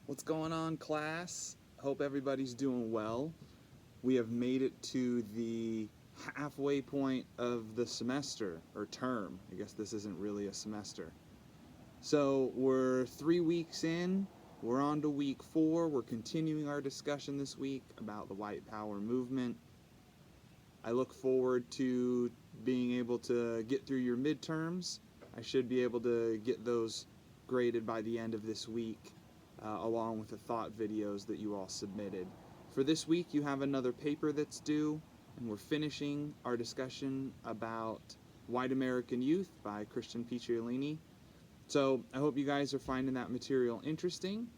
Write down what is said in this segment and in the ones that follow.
What's going on, class? Hope everybody's doing well. We have made it to the halfway point of the semester, or term. I guess this isn't really a semester. So we're 3 weeks in. We're on to week 4. We're continuing our discussion this week about the white power movement. I look forward to being able to get through your midterms. I should be able to get those graded by the end of this week, along with the thought videos that you all submitted. For this week, you have another paper that's due, and we're finishing our discussion about White American Youth by Christian Picciolini. So I hope you guys are finding that material interesting.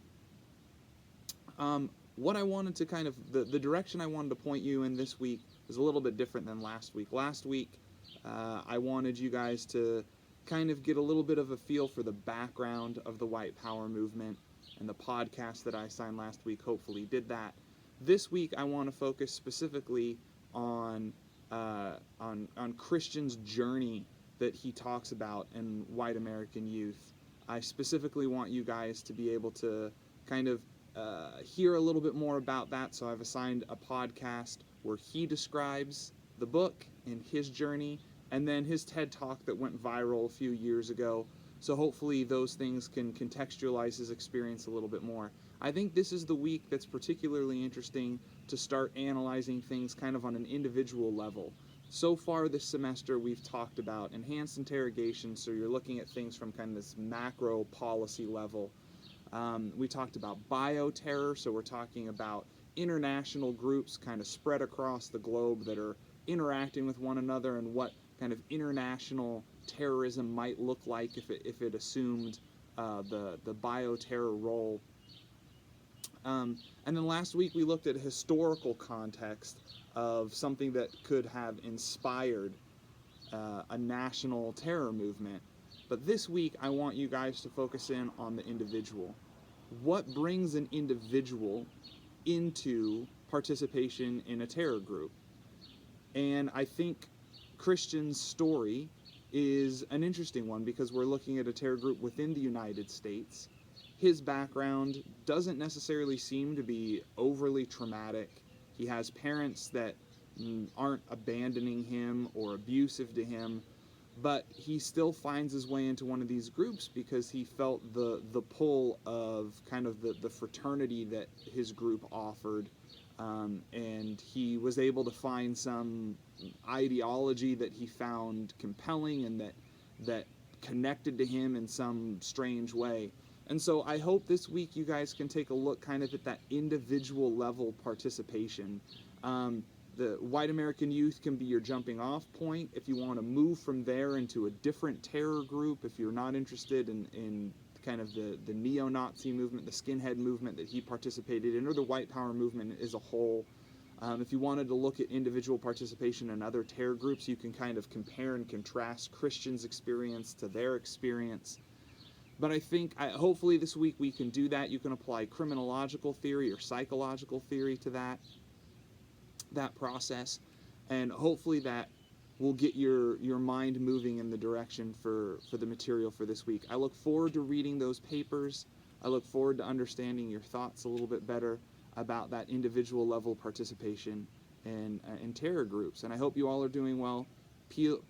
What I wanted to the direction I wanted to point you in this week is a little bit different than last week. Last week, I wanted you guys to kind of get a little bit of a feel for the background of the white power movement, and the podcast that I signed last week hopefully did that. This week, I want to focus specifically on Christian's journey that he talks about in White American Youth. I specifically want you guys to be able to kind of hear a little bit more about that, so I've assigned a podcast where he describes the book and his journey, and then his TED Talk that went viral a few years ago. So hopefully those things can contextualize his experience a little bit more. I think this is the week that's particularly interesting to start analyzing things kind of on an individual level. So far this semester we've talked about enhanced interrogation, so you're looking at things from kind of this macro policy level. We talked about bioterror, so we're talking about international groups kind of spread across the globe that are interacting with one another, and what kind of international terrorism might look like if it assumed the bioterror role. And then last week we looked at a historical context of something that could have inspired a national terror movement. But this week I want you guys to focus in on the individual. What brings an individual into participation in a terror group? And I think Christian's story is an interesting one because we're looking at a terror group within the United States. His background doesn't necessarily seem to be overly traumatic. He has parents that aren't abandoning him or abusive to him, but he still finds his way into one of these groups because he felt the pull of kind of the fraternity that his group offered, and he was able to find some ideology that he found compelling and that connected to him in some strange way. And so I hope this week you guys can take a look kind of at that individual level participation. The White American Youth can be your jumping off point if you want to move from there into a different terror group, if you're not interested in kind of the neo-Nazi movement, the skinhead movement that he participated in, or the white power movement as a whole. If you wanted to look at individual participation in other terror groups, you can kind of compare and contrast Christian's experience to their experience. But I think, hopefully this week we can do that. You can apply criminological theory or psychological theory to that process, and hopefully that will get your mind moving in the direction for the material for this week. I look forward to reading those papers. I look forward to understanding your thoughts a little bit better about that individual level participation in terror groups, and I hope you all are doing well.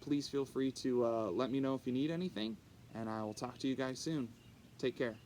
Please feel free to let me know if you need anything, and I will talk to you guys soon. Take care.